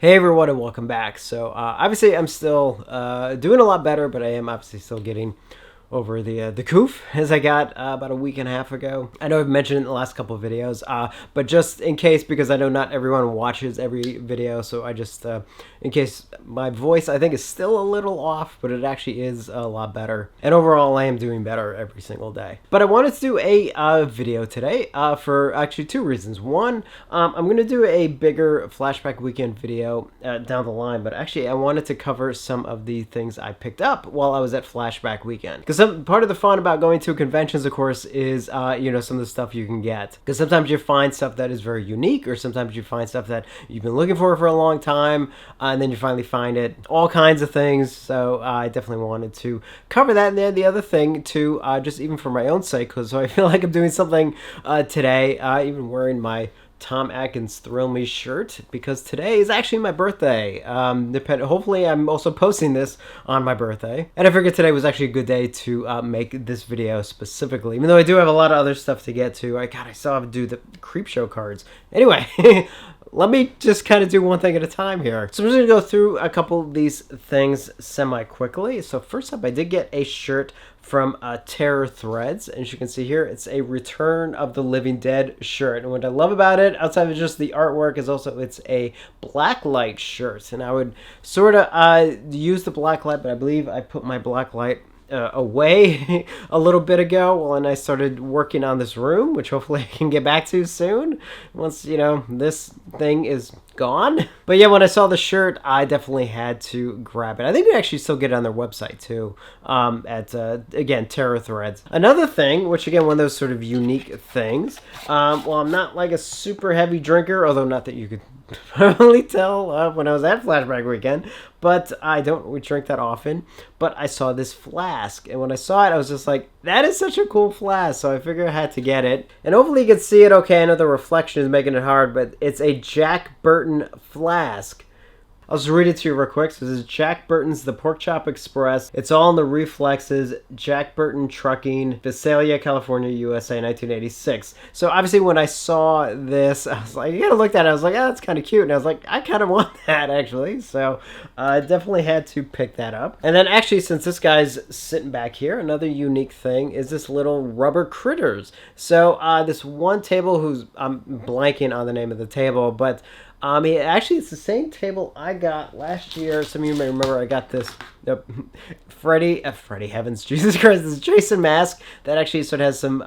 Hey everyone and welcome back. So obviously I'm still doing a lot better, but I am obviously still getting over the coof as I got about a week and a half ago. I know I've mentioned it in the last couple of videos, but just in case, because I know not everyone watches every video, so I just, in case my voice I think is still a little off, but it actually is a lot better. And overall I am doing better every single day. But I wanted to do a video today for actually two reasons. One, I'm going to do a bigger Flashback Weekend video down the line, but actually I wanted to cover some of the things I picked up while I was at Flashback Weekend. Because part of the fun about going to conventions, of course, is some of the stuff you can get. Because sometimes you find stuff that is very unique, or sometimes you find stuff that you've been looking for a long time, and then you finally find it. All kinds of things. So I definitely wanted to cover that. And then the other thing too, just even for my own sake, because I feel like I'm doing something today, even wearing my Tom Atkins Thrill Me shirt, because today is actually my birthday. Hopefully I'm also posting this on my birthday, and I figured today was actually a good day to make this video specifically, even though I do have a lot of other stuff to get to. I still have to do the creep show cards. Anyway, let me just kind of do one thing at a time here. So I'm just going to go through a couple of these things semi-quickly. So first up, I did get a shirt from Terror Threads. As you can see here, it's a Return of the Living Dead shirt. And what I love about it, outside of just the artwork, is also it's a blacklight shirt. And I would sort of use the blacklight, but I believe I put my blacklight away a little bit ago when I started working on this room, which hopefully I can get back to soon once, this thing is gone. But yeah, when I saw the shirt, I definitely had to grab it. I think you actually still get it on their website too, at again, Terror Threads. Another thing, which again, one of those sort of unique things, well, I'm not like a super heavy drinker, although not that you could probably tell when I was at Flashback Weekend, but I don't really drink that often. But I saw this flask, and when I saw it, I was just like, that is such a cool flask, so I figured I had to get it. And hopefully you can see it okay. I know the reflection is making it hard, but it's a Jack Burton flask. I'll just read it to you real quick. So this is Jack Burton's The Pork Chop Express. It's all in the reflexes. Jack Burton Trucking, Visalia, California, USA, 1986. So obviously when I saw this, I was like, I kind of looked at it. I was like, oh, that's kind of cute. And I was like, I kind of want that actually. So I definitely had to pick that up. And then actually, since this guy's sitting back here, another unique thing is this little rubber critters. So this one table I'm blanking on the name of the table, but actually, it's the same table I got last year. Some of you may remember I got this Freddy Heavens, Jesus Christ, this Jason mask that actually sort of has some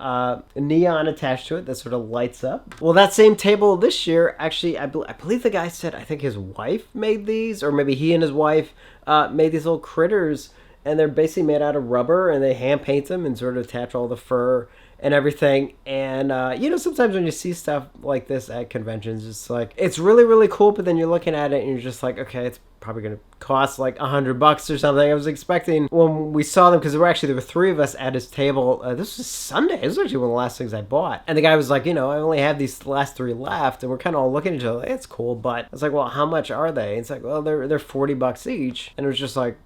neon attached to it that sort of lights up. Well, that same table this year, actually, I believe the guy said, I think his wife made these, or maybe he and his wife made these little critters, and they're basically made out of rubber, and they hand paint them and sort of attach all the fur and everything. And sometimes when you see stuff like this at conventions, it's like, it's really, really cool, but then you're looking at it and you're just like, okay, it's probably gonna cost like $100 or something. I was expecting, when we saw them, because there were three of us at his table, this was Sunday. This was actually one of the last things I bought, and the guy was like, I only have these last three left, and we're kind of all looking at each other like, it's cool, but I was like, well, how much are they? And it's like, well, they're $40 each. And it was just like,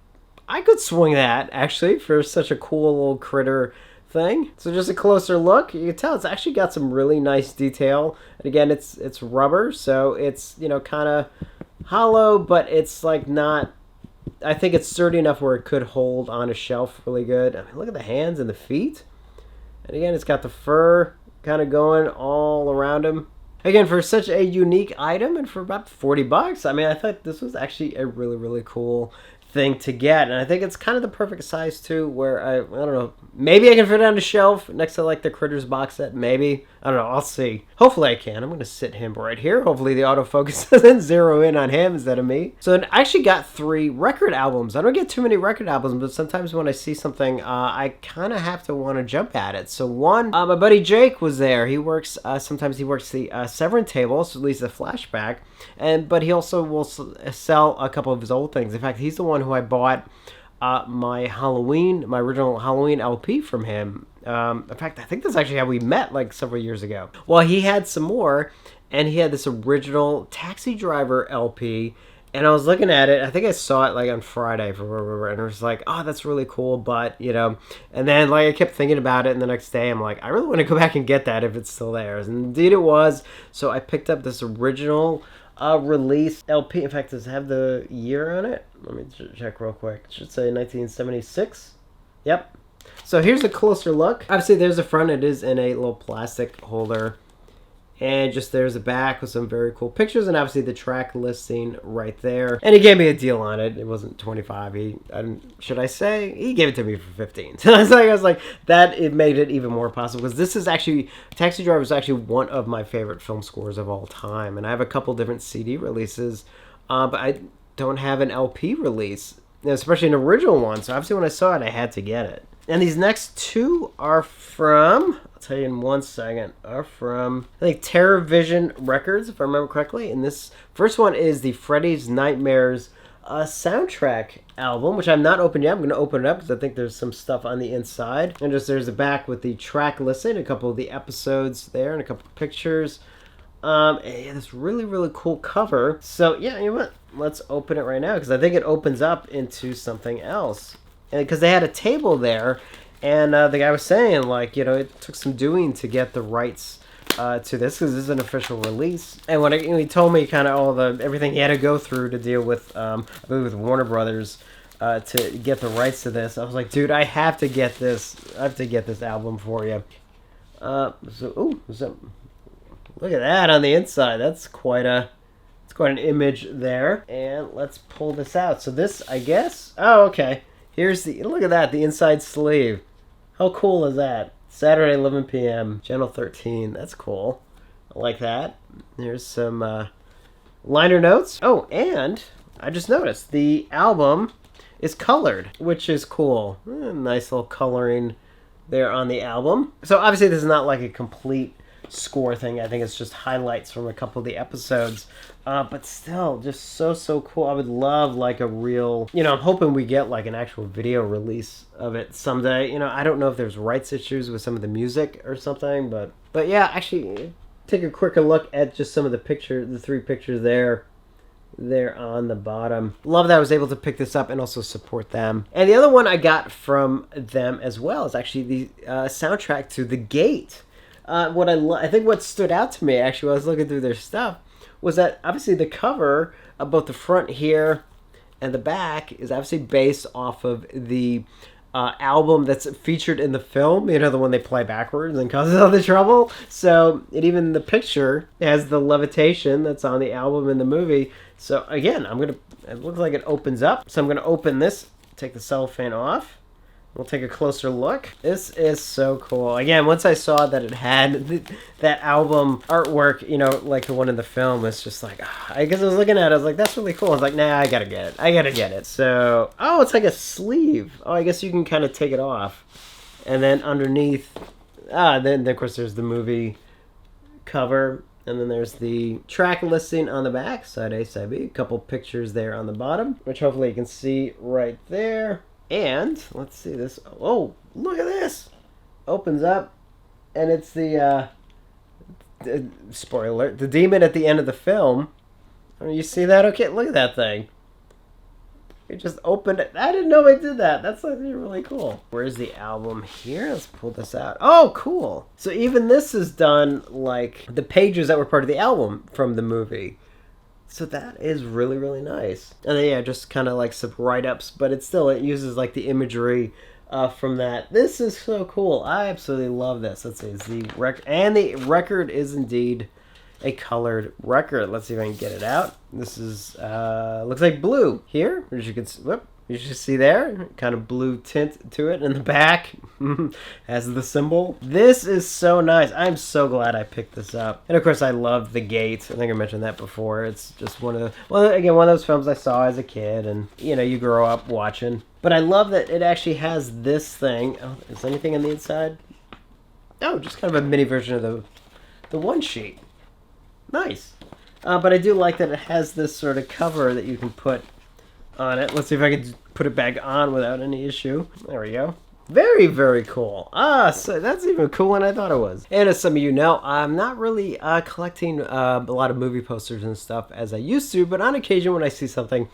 I could swing that actually for such a cool little critter thing. So just a closer look, you can tell it's actually got some really nice detail. And again, it's rubber, so it's kind of hollow, but it's like not, I think it's sturdy enough where it could hold on a shelf really good. I mean, look at the hands and the feet. And again, it's got the fur kind of going all around him. Again, for such a unique item and for about $40, I mean, I thought this was actually a really, really cool thing to get. And I think it's kind of the perfect size too, where I don't know, maybe I can fit it on a shelf next to like the Critters box set, maybe. I don't know, I'll see. Hopefully I can. I'm going to sit him right here. Hopefully the autofocus doesn't zero in on him instead of me. So I actually got 3 record albums. I don't get too many record albums, but sometimes when I see something, I kind of have to want to jump at it. So one, my buddy Jake was there. He works, sometimes he works the Severin table, so at least the Flashback, but he also will sell a couple of his old things. In fact, he's the one who I bought my original Halloween LP from him. In fact, I think that's actually how we met like several years ago. Well, he had some more, and he had this original Taxi Driver LP, and I was looking at it. I think I saw it like on Friday, and I was like, oh, that's really cool, but, and then like I kept thinking about it, and the next day I'm like, I really want to go back and get that if it's still there. And indeed it was, so I picked up this original release LP. In fact, does it have the year on it? Let me check real quick. It should say 1976. Yep. So here's a closer look. Obviously, there's the front. It is in a little plastic holder. And just there's a back with some very cool pictures, and obviously the track listing right there. And he gave me a deal on it. It wasn't 25. Should I say? He gave it to me for 15. So I was like, that it made it even more possible, because this is actually, Taxi Driver is actually one of my favorite film scores of all time. And I have a couple different CD releases, but I don't have an LP release, especially an original one. So obviously when I saw it, I had to get it. And these next two are from, I'll tell you in 1 second, are from, I think, TerrorVision Records, if I remember correctly. And this first one is the Freddy's Nightmares soundtrack album, which I've not opened yet. I'm going to open it up because I think there's some stuff on the inside. And just there's the back with the track listing, a couple of the episodes there, and a couple of pictures. And this really, really cool cover. So, yeah, you know what? Let's open it right now, because I think it opens up into something else. Because they had a table there, and the guy was saying, like, you know, it took some doing to get the rights to this, because this is an official release. And when he told me kind of all everything he had to go through to deal with, I believe with Warner Brothers, to get the rights to this, I was like, dude, I have to get this. I have to get this album for you. Look at that on the inside. That's quite an image there. And let's pull this out. So this, I guess. Oh, okay. Here's look at that, the inside sleeve. How cool is that? Saturday, 11 p.m., Channel 13. That's cool. I like that. Here's some liner notes. Oh, and I just noticed the album is colored, which is cool. Nice little coloring there on the album. So obviously this is not like a complete score thing. I think it's just highlights from a couple of the episodes, but still just so cool. I would love like a real, you know, I'm hoping we get like an actual video release of it someday. You know, I don't know if there's rights issues with some of the music or something, but yeah, actually take a quicker look at just some of the pictures, the 3 pictures there on the bottom. Love that I was able to pick this up and also support them. And the other one I got from them as well is actually the soundtrack to The Gate. I think what stood out to me, actually, when I was looking through their stuff, was that obviously the cover of both the front here and the back is obviously based off of the album that's featured in the film, you know, the one they play backwards and causes all the trouble. So even the picture has the levitation that's on the album in the movie. So again, it looks like it opens up. So I'm going to open this, take the cellophane off. We'll take a closer look. This is so cool. Again, once I saw that it had that album artwork, you know, like the one in the film, it's just like, I guess I was looking at it, I was like, that's really cool. I was like, nah, I gotta get it. So, oh, it's like a sleeve. Oh, I guess you can kind of take it off. And then underneath, then of course there's the movie cover. And then there's the track listing on the back, side A, side B. A couple pictures there on the bottom, which hopefully you can see right there. And let's see this. Oh, look at this! Opens up, and it's the spoiler alert, the demon at the end of the film. Oh, you see that? Okay, look at that thing. It just opened it. I didn't know it did that. That's like really cool. Where's the album here? Let's pull this out. Oh, cool. So even this is done like the pages that were part of the album from the movie. So that is really, really nice. And then, yeah, just kind of like some write-ups, but it uses like the imagery from that. This is so cool. I absolutely love this. Let's see, it's the record, and the record is indeed a colored record. Let's see if I can get it out. This is looks like blue here, as you can see. Whoop. You should see there, kind of blue tint to it in the back, has the symbol. This is so nice. I'm so glad I picked this up. And of course, I love The Gate. I think I mentioned that before. It's just one of those films I saw as a kid, and you know, you grow up watching. But I love that it actually has this thing. Oh, is anything on the inside? Oh, just kind of a mini version of the one sheet. Nice. But I do like that it has this sort of cover that you can put on it. Let's see if I can put it back on without any issue. There we go. Very, very cool. So that's even cooler than I thought it was. And as some of you know, I'm not really collecting a lot of movie posters and stuff as I used to, but on occasion when I see something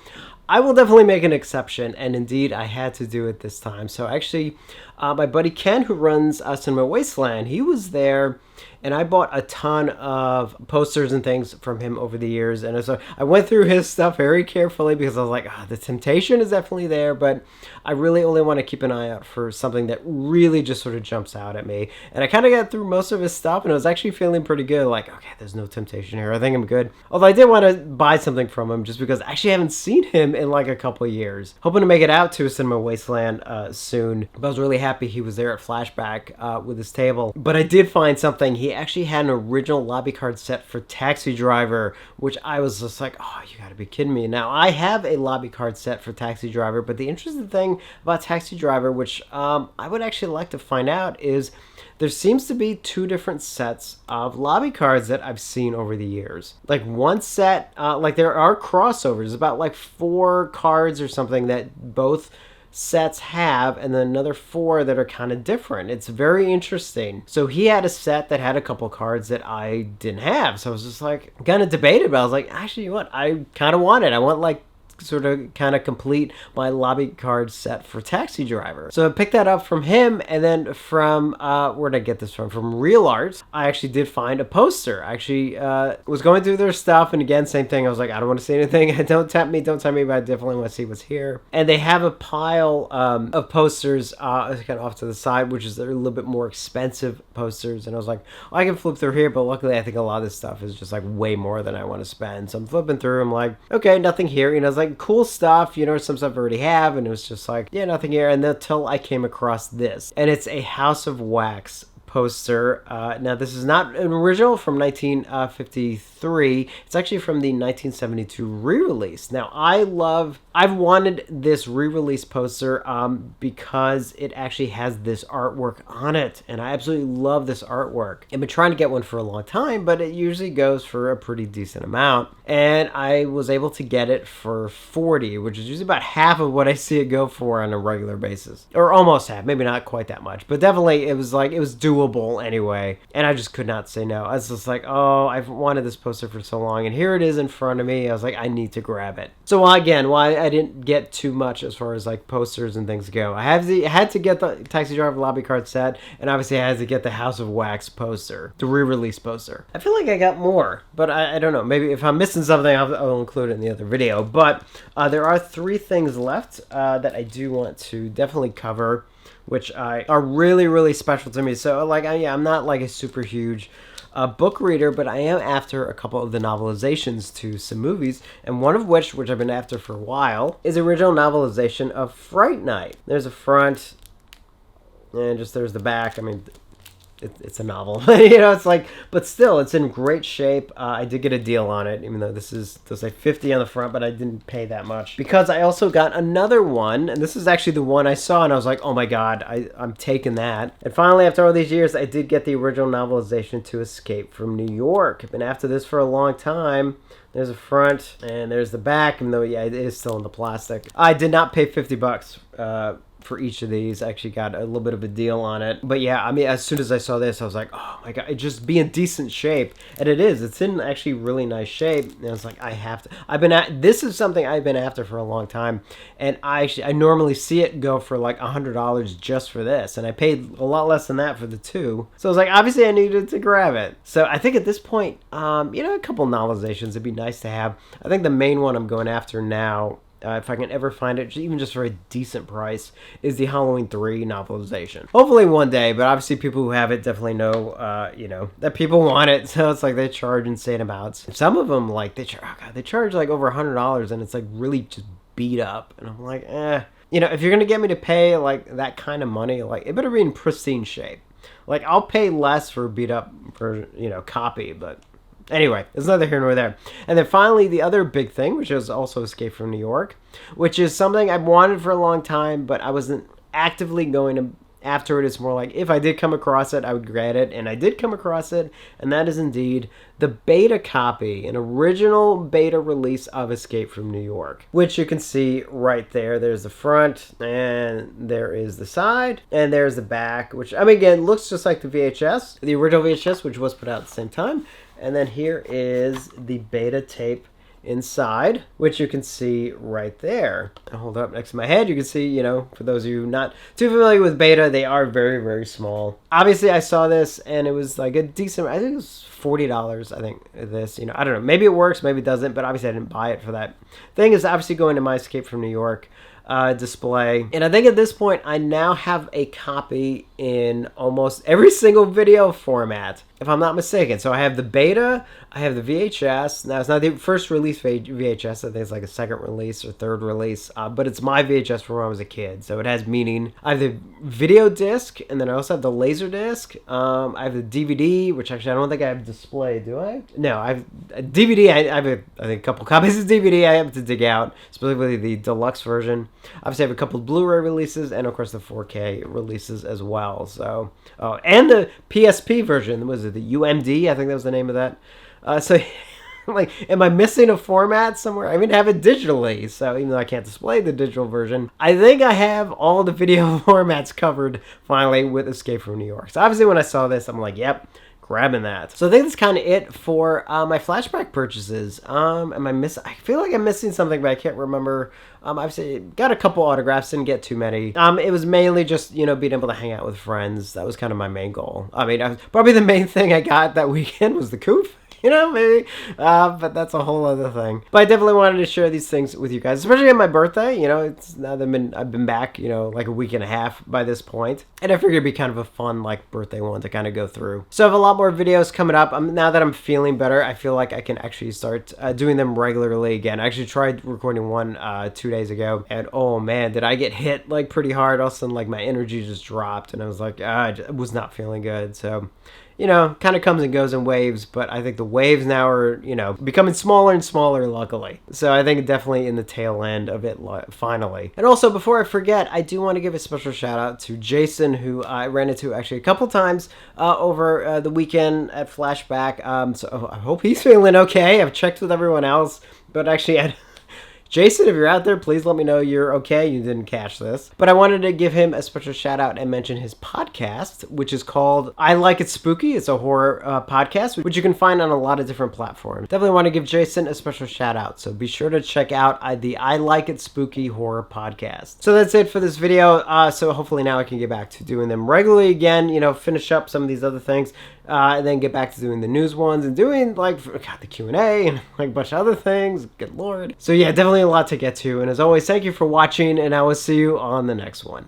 I will definitely make an exception, and indeed I had to do it this time. So actually, my buddy Ken, who runs Cinema Wasteland, he was there, and I bought a ton of posters and things from him over the years. And so I went through his stuff very carefully because I was like, the temptation is definitely there, but I really only want to keep an eye out for something that really just sort of jumps out at me. And I kind of got through most of his stuff, and I was actually feeling pretty good. Like, okay, there's no temptation here. I think I'm good. Although I did want to buy something from him just because I actually haven't seen him in like a couple of years. Hoping to make it out to Cinema Wasteland soon. But I was really happy he was there at Flashback with his table. But I did find something. He actually had an original lobby card set for Taxi Driver, which I was just like, oh, you gotta be kidding me. Now, I have a lobby card set for Taxi Driver, but the interesting thing about Taxi Driver, which I would actually like to find out, is there seems to be two different sets of lobby cards that I've seen over the years. Like one set, like there are crossovers, about like 4 cards or something that both sets have, and then another 4 that are kind of different. It's very interesting. So he had a set that had a couple cards that I didn't have. So I was just like, kind of debated, but I was like, actually, you know what? I kind of want it. I want like sort of kind of complete my lobby card set for Taxi Driver. So I picked that up from him, and then from where'd I get this from Real Art, I actually did find a poster. I actually was going through their stuff, and again, same thing. I was like, I don't want to see anything. Don't tempt me, but I definitely want to see what's here. And they have a pile of posters kind of off to the side, which is a little bit more expensive posters. And I was like, well, I can flip through here, but luckily I think a lot of this stuff is just like way more than I want to spend. So I'm flipping through. I'm like, okay, nothing here. You know, it's like cool stuff, you know, some stuff I already have, and it was just like, yeah, nothing here. And until I came across this, and it's a House of Wax poster. Now, this is not an original from 1953. It's actually from the 1972 re-release. Now, I've wanted this re-release poster because it actually has this artwork on it, and I absolutely love this artwork. I've been trying to get one for a long time, but it usually goes for a pretty decent amount, and I was able to get it for $40, which is usually about half of what I see it go for on a regular basis, or almost half, maybe not quite that much, but definitely it was doable anyway, and I just could not say no. I was just like, oh, I've wanted this poster for so long, and here it is in front of me. I was like, I need to grab it. So again, why I didn't get too much as far as like posters and things go. I had to get the Taxi Driver lobby card set, and obviously I had to get the House of Wax poster, the re-release poster. I feel like I got more, but I don't know. Maybe if I'm missing something, I'll include it in the other video. But there are 3 things left that I do want to definitely cover, which are really, really special to me. So, like, I'm not like a super huge book reader, but I am after a couple of the novelizations to some movies, and one of which I've been after for a while, is the original novelization of Fright Night. There's a front, and just there's the back. I mean, it's a novel, you know, it's like, but still, it's in great shape. I did get a deal on it, even though does say 50 on the front, but I didn't pay that much, because I also got another one, and this is actually the one I saw, and I was like, oh my god, I'm taking that. And finally, after all these years, I did get the original novelization to Escape from New York. I've been after this for a long time. There's a front, and there's the back, even though, yeah, it is still in the plastic. I did not pay $50 for each of these. I actually got a little bit of a deal on it. But yeah, I mean, as soon as I saw this, I was like, oh my god, it just be in decent shape. And it is. It's in actually really nice shape. And I was like, I have to. This is something I've been after for a long time. And I normally see it go for like $100 just for this. And I paid a lot less than that for the 2. So I was like, obviously I needed to grab it. So I think at this point, you know, a couple novelizations would be nice to have. I think the main one I'm going after now, if I can ever find it, even just for a decent price, is the Halloween 3 novelization. Hopefully one day, but obviously people who have it definitely know, you know, that people want it, so it's like they charge insane amounts. Some of them, like, they charge like over $100, and it's like really just beat up, and I'm like, you know, if you're gonna get me to pay like that kind of money, like, it better be in pristine shape. Like, I'll pay less for a beat up, for, you know, copy, but anyway, it's neither here nor there. And then finally, the other big thing, which is also Escape from New York, which is something I've wanted for a long time, but I wasn't actively going to after it. It's more like, if I did come across it, I would grab it, and I did come across it, and that is indeed the beta copy, an original beta release of Escape from New York, which you can see right there. There's the front, and there is the side, and there's the back, which, I mean, again, looks just like the VHS, the original VHS, which was put out at the same time. And then here is the beta tape inside, which you can see right there. I hold it up next to my head. You can see, for those of you not too familiar with beta, they are very, very small. Obviously, I saw this and it was like a decent, I think it was $40, I think, this. I don't know. Maybe it works, maybe it doesn't, but obviously I didn't buy it for that. Thing is obviously going to my Escape from New York display. And I think at this point, I now have a copy in almost every single video format, if I'm not mistaken. So I have the beta, I have the VHS. Now, it's not the first release VHS. I think it's like a second release or third release, but it's my VHS from when I was a kid. So it has meaning. I have the video disc, and then I also have the laser disc. I have the DVD, which actually I don't think I have displayed, do I? No, I have a DVD. I have, I think, a couple copies of DVD I have to dig out, specifically the deluxe version. Obviously, I have a couple of Blu-ray releases, and of course the 4K releases as well. So, and the PSP version, was it the UMD? I think that was the name of that. So, like, am I missing a format somewhere? I mean, I have it digitally, so even though I can't display the digital version, I think I have all the video formats covered finally with Escape from New York. So obviously, when I saw this, I'm like, yep, grabbing that. So I think that's kind of it for my flashback purchases. I feel like I'm missing something, but I can't remember. Obviously got a couple autographs, didn't get too many. It was mainly just, being able to hang out with friends. That was kind of my main goal. I mean, probably the main thing I got that weekend was the coupe. Maybe. But that's a whole other thing. But I definitely wanted to share these things with you guys, especially on my birthday. It's now that I've been back, like a week and a half by this point. And I figured it'd be kind of a fun, like, birthday one to kind of go through. So I have a lot more videos coming up. Now that I'm feeling better, I feel like I can actually start doing them regularly again. I actually tried recording one 2 days ago. And oh man, did I get hit like pretty hard. All of a sudden, like, my energy just dropped. And I was like, I was not feeling good. So kind of comes and goes in waves, but I think the waves now are, becoming smaller and smaller, luckily. So I think definitely in the tail end of it, finally. And also, before I forget, I do want to give a special shout out to Jason, who I ran into actually a couple times over the weekend at Flashback. So I hope he's feeling okay. I've checked with everyone else, but actually Jason, if you're out there, please let me know you're okay. You didn't catch this. But I wanted to give him a special shout out and mention his podcast, which is called I Like It Spooky. It's a horror podcast, which you can find on a lot of different platforms. Definitely want to give Jason a special shout out. So be sure to check out the I Like It Spooky horror podcast. So that's it for this video. So hopefully now I can get back to doing them regularly again, finish up some of these other things. And then get back to doing the news ones and doing, like, the Q&A and, like, a bunch of other things. Good lord. So, yeah, definitely a lot to get to. And as always, thank you for watching, and I will see you on the next one.